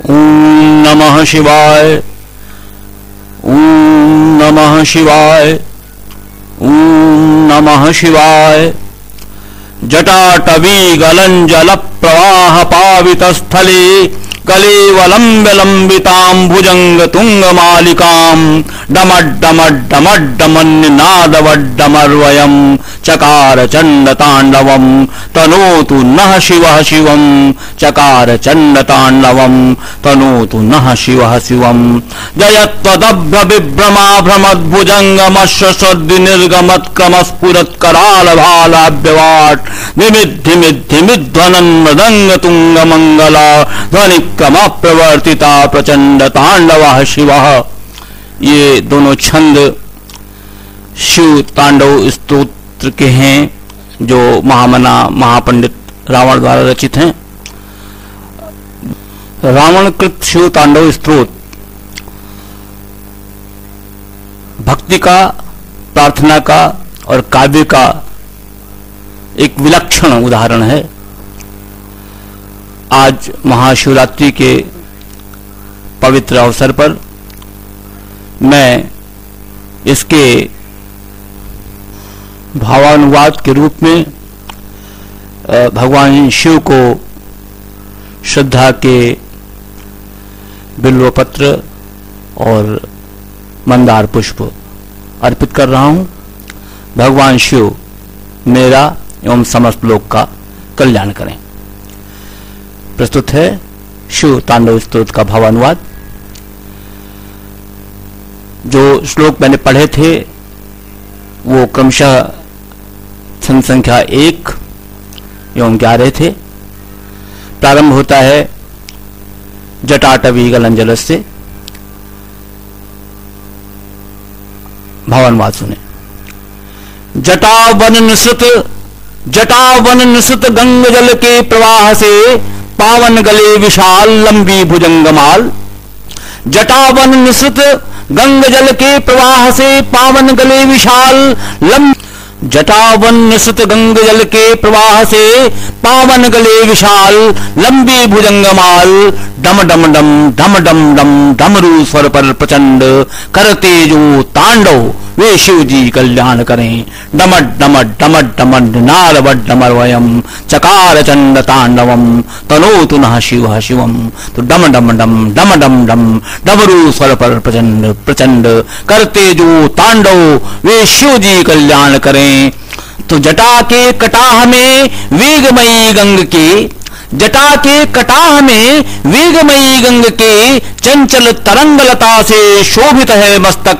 ओम नमः शिवाय। ओम नमः शिवाय। ओम नमः शिवाय। जटाटवी गलंजल प्रवाह पावित स्थले कलेवलंब लंबितां भुजंग तुंग मालिकां डमड्डमड्डमन्नादवड्डमर्वयं चकार चंड तांडवं तनोतु नः शिवः शिवं चकार चंड तांडवं तनोतु नः शिवः शिवं जयत्वदभ्र विभ्रमा भ्रमद्भुजंगमश्वसद्दि निर्गमत्क्रमस्फुरत्कराल भालाभ्यवाट धिमिद्धिमिद्धिमिध्वनन् मृदंग तुंग मंगला ध्वनि क्रम प्रवर्तिता प्रचंड तांडवः शिवः। ये दोनों छंद शिव तांडव स्तोत्र के हैं जो महामना महापंडित रावण द्वारा रचित हैं। रावणकृत शिव तांडव स्तोत्र भक्ति का, प्रार्थना का और काव्य का एक विलक्षण उदाहरण है। आज महाशिवरात्रि के पवित्र अवसर पर मैं इसके भावानुवाद के रूप में भगवान शिव को श्रद्धा के बिल्वपत्र और मंदार पुष्प अर्पित कर रहा हूं। भगवान शिव मेरा एवं समस्त लोक का कल्याण करें। प्रस्तुत है शिव तांडव स्तोत्र का भावानुवाद। जो श्लोक मैंने पढ़े थे वो क्रमशः छंद संख्या 1 एवं 11 थे। प्रारंभ होता है जटाटवी गलंजल से। भावानुवाद सुने। जटावन निसृत गंग जल के प्रवाह से पावन गले विशाल लंबी भुजंगमाल। जटावन निसृत गंग जल के प्रवाह से पावन गले विशाल जटावन निसृत गंग जल के प्रवाह से पावन गले विशाल लंबी भुजंगमाल। डम डम डम डम डम डम डमरू स्वर पर प्रचंड करते जो तांडव वे शिव जी कल्याण करें। डमड डमड डमड डमड नालवड्डमर्वयं चकार चंड तांडवं तनोतु नः शिवः शिवं। तो डम डम डम डम डम डम डमरू स्वर पर प्रचंड प्रचंड करते जो तांडव वे शिव जी कल्याण करें। तो जटा के कटाह में वेगमयी गंग के जटा के कटाह में वेगमयी गंग के चंचल तरंगलता से शोभित है मस्तक।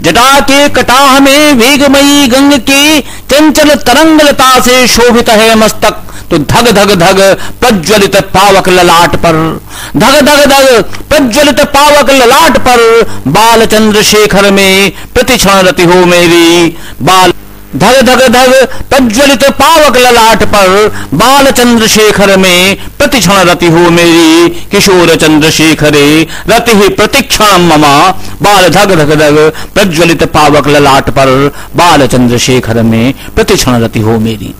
जटा के कटाह में वेगमयी गंग के चंचल तरंगलता से शोभित है मस्तक। तो धग धग धग प्रज्वलित पावक ललाट पर धग धग धग प्रज्वलित पावक ललाट पर बाल चंद्रशेखर में प्रतिक्षण रति हो मेरी। बाल धग धग धग प्रज्वलित पावक ललाट पर बाल चंद्रशेखर में प्रतिक्षण रति हो मेरी। किशोर चंद्रशेखरे रति प्रतिक्षण ममा। बाल धग धग धग प्रज्वलित पावक ललाट पर बाल चंद्रशेखर में प्रतिक्षण रति हो मेरी।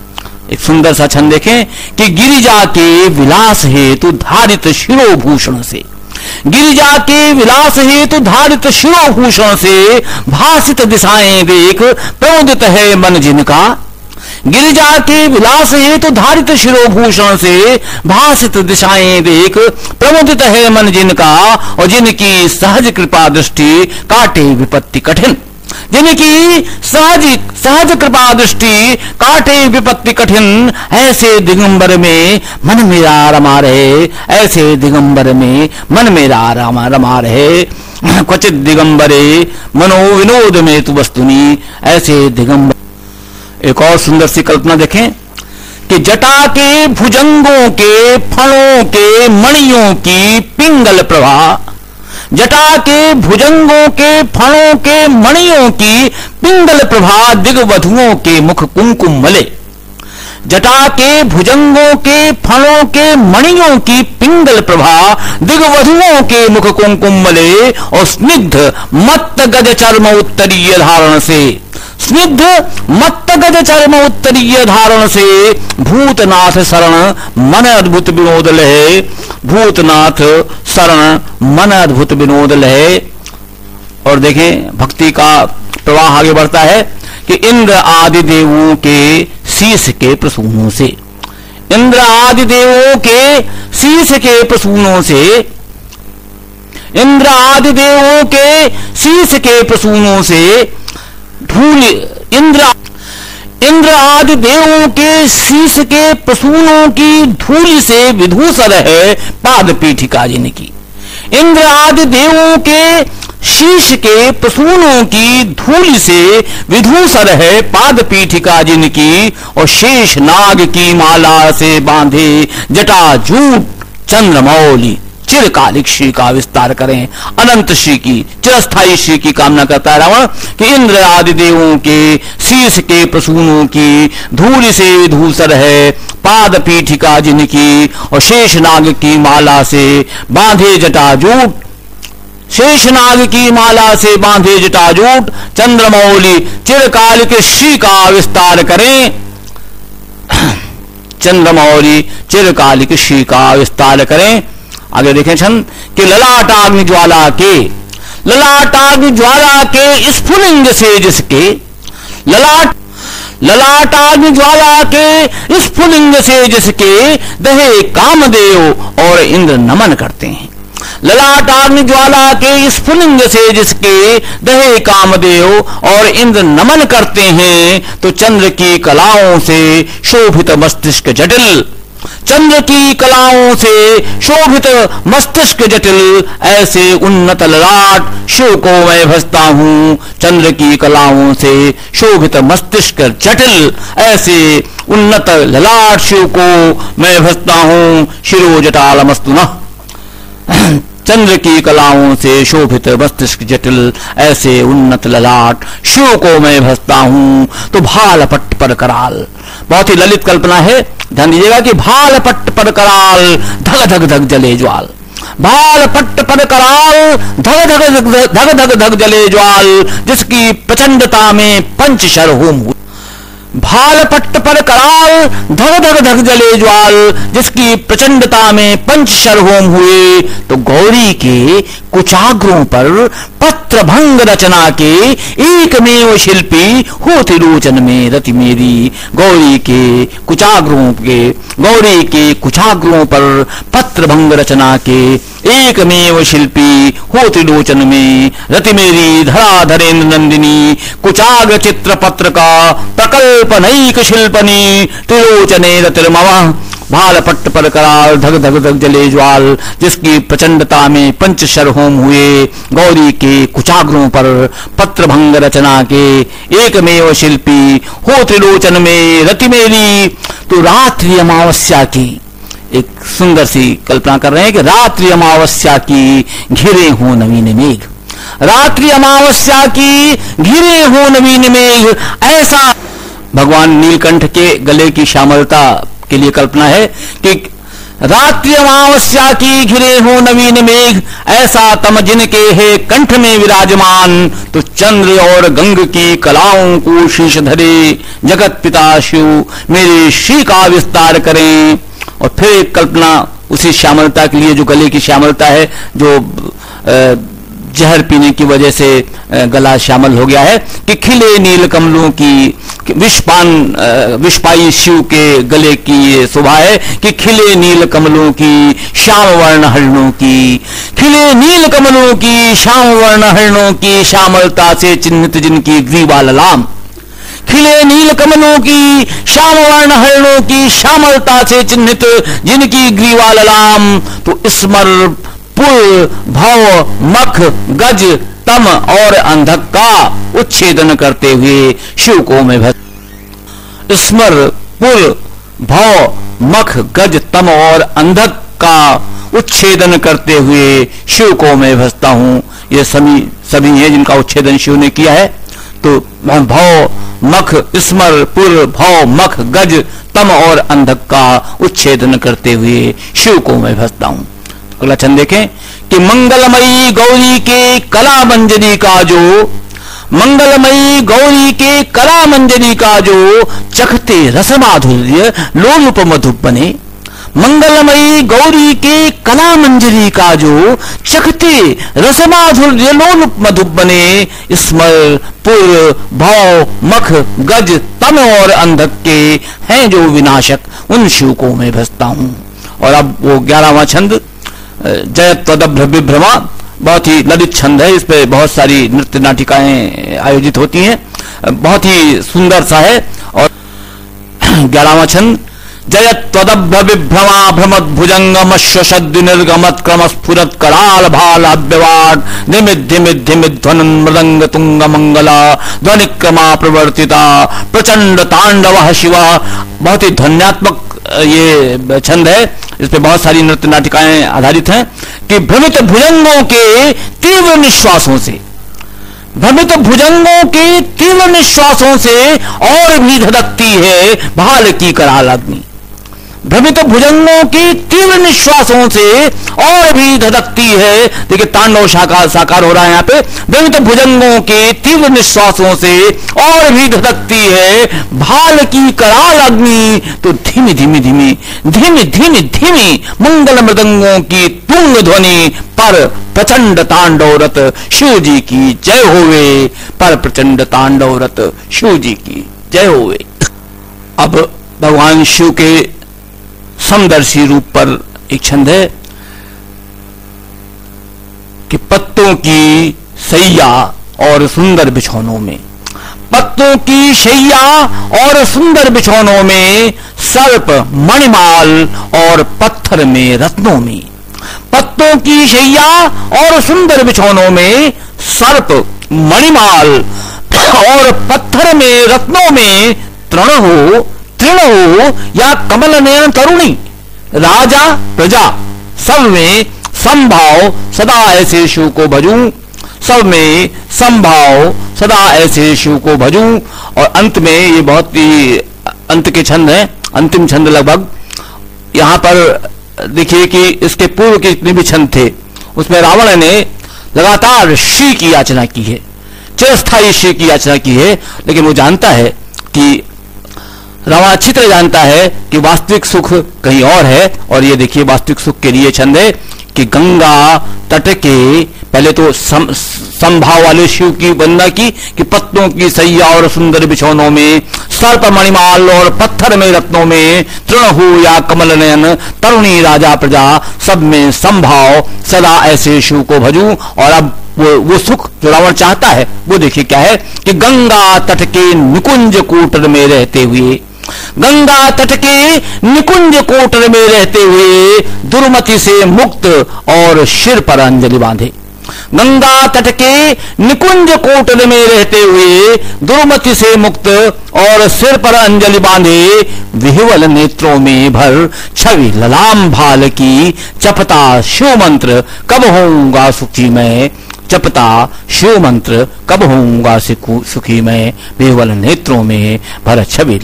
एक सुंदर सा छंद देखें कि गिरिजा के विलास हेतु धारित शिरोभूषण से गिरिजा के विलास हेतु धारित शिरोभूषण से भासित दिशाएं देख प्रमुदित है मन जिनका। गिरिजा के विलास हेतु धारित शिरोभूषण से भासित दिशाएं देख प्रमुदित है मन जिनका। और जिनकी सहज कृपा दृष्टि काटे विपत्ति कठिन। जिनकी सहज कृपा दृष्टि काटे विपत्ति कठिन। ऐसे दिगंबर में मन मेरा रमा रहे। ऐसे दिगंबर में मन मेरा रमा रहे। क्वचित दिगंबरे मनो विनोद में तु वस्तुनि। ऐसे दिगंबर। एक और सुंदर सी कल्पना देखें कि जटा के भुजंगों के फणों के मणियों की पिंगल प्रभा। जटा के भुजंगों के फणों के मणियों की पिंगल प्रभा दिग्वधुओं के मुख कुमकुम मले। जटा के भुजंगों के फणों के मणियों की पिंगल प्रभा, दिग्वधुओं के मुख कुंकुम मले और स्निग्ध मत्त गज चर्म उत्तरीय धारण से, स्निग्ध मत्त गज चर्म उत्तरीय धारण से भूतनाथ शरण मन अद्भुत विनोद लहे, भूतनाथ शरण मन अद्भुत विनोद लहे। और देखें भक्ति का प्रवाह आगे बढ़ता है कि इंद्र आदि देवों के शीश के प्रसूनों से, इंद्र आदि देवों के शीश के प्रसूनों से, इंद्र आदि देवों के शीश के प्रसूनों से धूल, इंद्र आदि देवों के शीश के प्रसूनों की धूल से विधूसर है पाद पीठिका जिनकी, इंद्र आदि देवों के शीश के प्रसूनों की धूल से विधूसर है पाद पीठिका जिनकी, और शेष नाग की माला से बांधे जटाजूट चंद्रमौली चिरकालिक श्री का विस्तार करें, अनंत श्री की चिरस्थायी श्री की कामना करता है रावण कि इंद्र आदि देवों के शीश के प्रसूनों की धूल से धूसर है पाद पीठिका जिनकी, और शेषनाग की माला से बांधे जटाजूट, शेषनाग की माला से बांधे जटाजूट चंद्रमौली चिरकालिक श्री का विस्तार करें, चंद्रमौली चिरकालिक श्री का विस्तार करें। आगे देखें छंद कि ललाटाग्नि ज्वाला के, ललाटाग्नि ज्वाला के स्फुलिंग से जिसके, ललाटाग्नि ज्वाला के स्फुलिंग से जिसके दहे कामदेव और इंद्र नमन करते हैं, ललाटाग्नि ज्वाला के स्फुलिंग से जिसके दहे कामदेव और इंद्र नमन करते हैं, तो चंद्र की कलाओं से शोभित मस्तिष्क जटिल, चंद्र की कलाओं से शोभित मस्तिष्क जटिल ऐसे उन्नत ललाट शिव को मैं भजता हूं, चंद्र की कलाओं से शोभित मस्तिष्क जटिल ऐसे उन्नत ललाट शिव को मैं भजता हूं, शिरो जटालमस्तु नः। चंद्र की कलाओं से शोभित मस्तिष्क जटिल ऐसे उन्नत ललाट शिव को मैं भजता हूं। तो भाल पट्ट पर कराल, बहुत ही ललित कल्पना है, ध्यान दीजिएगा कि भाल पट्ट पर कराल धग धग धग जले ज्वाल, भाल पट्ट पर कराल धग धग धग धग धग जले ज्वाल, जिसकी प्रचंडता में पंचशर होम हुए, भाल पट्ट पर कराल धग धग धग जले ज्वाल, जिसकी प्रचंडता में पंचशर होम हुए। तो गौरी के कुचाग्रों पर पत्र भंग रचना के एकमेव शिल्पी हो त्रिलोचन में रति मेरी, गौरी के कुचाग्रों पर पत्र भंग रचना के एकमेव शिल्पी हो त्रिलोचन में रति मेरी, धराधरेन्द्र नंदिनी कुचाग्र चित्र पत्र का प्रकल्प नैक शिल्पनी, त्रिलोचने रतिर्मम भाल पट्ट पर कराल धग धग धग जले ज्वाल, जिसकी प्रचंडता में पंचशर होम हुए। गौरी के कुचाग्रों पर पत्र भंग रचना के एकमेव शिल्पी हो त्रिलोचन में रति मेरी। तो रात्रि अमावस्या की एक सुंदर सी कल्पना कर रहे हैं कि रात्रि अमावस्या की घिरे हो नवीन मेघ, रात्रि अमावस्या की घिरे हो नवीन मेघ, ऐसा भगवान नीलकंठ के गले की श्यामलता के लिए कल्पना है कि रात्रि अमावस्या की घिरे हो नवीन मेघ, ऐसा तम जिनके है कंठ में विराजमान। तो चंद्र और गंग की कलाओं को शीश धरे जगत पिता शिव मेरे श्री का विस्तार करें। और फिर एक कल्पना उसी श्यामलता के लिए जो गले की श्यामलता है, जो जहर पीने की वजह से गला श्यामल हो गया है, कि खिले नील कमलों की विषपाई शिव के गले की ये शोभा है कि खिले नील कमलों की श्याम वर्ण हरणों की, खिले नील कमलों की श्याम वर्ण हरणों की श्यामलता से चिन्हित जिनकी ग्रीवा ललाम, खिले नील कमलों की श्याम वर्ण हरणों की श्यामलता से चिन्हित जिनकी ग्रीवा ललाम। तो स्मर पुल भव मख गज तम और अंधक का उच्छेदन करते हुए शिव को मैं भज, स्मर पुल भव मख गज तम और अंधक का उच्छेदन करते हुए शिव को मैं भजता हूं। ये सभी हैं जिनका उच्छेदन शिव ने किया है। तो भव मख स्मर पुर भव मख गज तम और अंधक का उच्छेदन करते हुए शिव को मैं भजता हूं। अगला छंद देखें कि मंगलमयी गौरी के कला मंजरी का जो मंगलमयी गौरी के कला मंजरी का जो चखते रसमाधुर्य लोलुप मधुप बने। मंगलमयी गौरी के कला मंजरी का जो चखते रसमाधुर्य लोलुप मधुप बने। स्मर पुर भव मख गज तम और अंधक के हैं जो विनाशक उन शिव को मैं भजता हूं। और अब वो 11वां छंद जयत्वदभ्र विभ्रमा, बहुत ही ललित छंद है। इस पे बहुत सारी नृत्य नाटिकाएं आयोजित होती हैं, बहुत ही सुंदर सा है। और 11वां छंद जयत्वदभ्र विभ्रमा भ्रमत भुजंगमश्वशद्दि निर्गमत क्रम स्फुरत कराल भाल अव्यवाड निमित धिमित धिमित ध्वनन मृदंग तुंग मंगला ध्वनि क्रमा प्रवर्तिता प्रचंड तांडव शिवा। बहुत ही ध्वन्यात्मक ये छंद है। इस पे बहुत सारी नृत्य नाटिकाएं आधारित हैं कि भ्रमित भुजंगों के तीव्र निश्वासों से, भ्रमित भुजंगों के तीव्र निश्वासों से और भी धधकती है भाल की कराल अग्नि। भ्रमित भुजंगों की तीव्र निश्वासों से और भी धधकती है। देखिए तांडव साकार हो रहा है यहाँ पे। भ्रमित भुजंगों के तीव्र निश्वासों से और भी धधकती है भाल की कराल अग्नि। तो धीमी धीमी धीमी धीमी धीमी धीमी मंगल मृदंगों की तुंग ध्वनि पर प्रचंड तांडवरत शिव जी की जय होवे। पर प्रचंड तांडवरत शिव जी की जय होवे। अब भगवान शिव के समदर्शी रूप पर एक छंद है कि पत्तों की सैया और सुंदर बिछौनों में, पत्तों की शैया और सुंदर बिछौनों में, सर्प मणिमाल और पत्थर में रत्नों में। पत्तों की शैया और सुंदर बिछौनों में, सर्प मणिमाल और पत्थर में रत्नों में, तृण हो या कमल नयन तरुणी, राजा प्रजा सब में संभाव सदा ऐसे शिव को भजूं। सब में संभाव सदा ऐसे शिव को भजूं। और अंत में ये बहुत ही अंत के छंद हैं, अंतिम छंद लगभग। यहां पर देखिए कि इसके पूर्व के जितने भी छंद थे उसमें रावण ने लगातार श्री की याचना की है, चिरस्थायी श्री की याचना की है। लेकिन वो जानता है कि रावण अच्छी तरह जानता है कि वास्तविक सुख कहीं और है। और ये देखिए वास्तविक सुख के लिए छंद है कि गंगा तट के, पहले तो संभाव वाले शिव की वंदना की कि पत्तों की सैया और सुंदर बिछौनों में, सर्प मणिमाल और पत्थर में रत्नों में, तृण हो या कमल नयन तरुणी, राजा प्रजा सब में संभाव सदा ऐसे शिव को भजूं। और अब वो सुख जो रावण चाहता है वो देखिए क्या है कि गंगा तट के निकुंज कोटर में रहते हुए, गंगा तट के निकुंज कोटर में रहते हुए दुर्मति से मुक्त और सिर पर अंजलि बांधे। गंगा तट के निकुंज कोटर में रहते हुए दुर्मति से मुक्त और सिर पर अंजलि बांधे, विह्वल नेत्रों में भर छवि ललाम भाल की, जपता शिव मंत्र कब होऊंगा सुखी मैं, जपता शिव मंत्र कब होऊंगा सुखी मैं, विह्वल नेत्रों में भर छवि।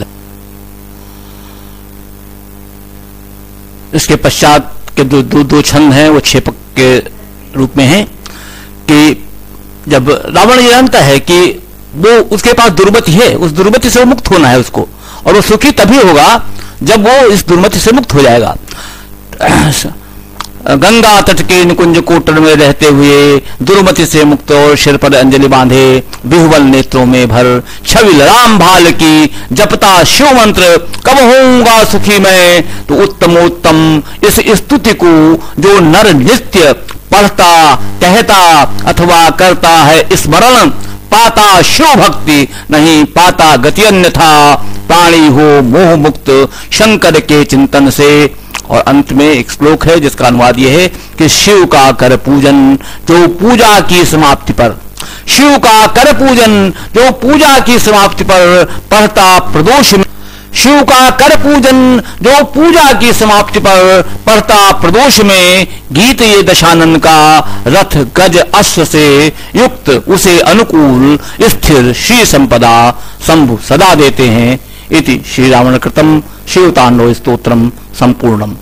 इसके पश्चात के दो छंद हैं वो क्षेपक के रूप में हैं कि जब रावण ये जानता है कि वो उसके पास दुर्मति है, उस दुर्मति से वो मुक्त होना है उसको, और वो सुखी तभी होगा जब वो इस दुर्मति से मुक्त हो जाएगा। गंगा तट के निकुंज कोटर में रहते हुए दुर्मति से मुक्त और सिर पर अंजलि बांधे, विह्वल नेत्रों में भर छवि राम भाल की, जपता शिव मंत्र कब होऊंगा सुखी मैं। तो उत्तमोत्तम इस स्तुति को जो नर नित्य पढ़ता, कहता अथवा करता है स्मरण, पाता शिव भक्ति नहीं पाता गति अन्यथा, प्राणी हो मोह मुक्त शंकर के चिंतन से। और अंत में एक श्लोक है जिसका अनुवाद यह है कि शिव का कर पूजन जो पूजा की समाप्ति पर, शिव का कर पूजन जो पूजा की समाप्ति पर पढ़ता प्रदोष शिव का कर पूजन जो पूजा की समाप्ति पर पढ़ता प्रदोष में गीत ये दशानन का रथ गज अश्व से युक्त उसे अनुकूल स्थिर श्री संपदा शंभु सदा देते हैं। इति श्री रावण कृतम शिव तांडव स्तोत्रम संपूर्णम।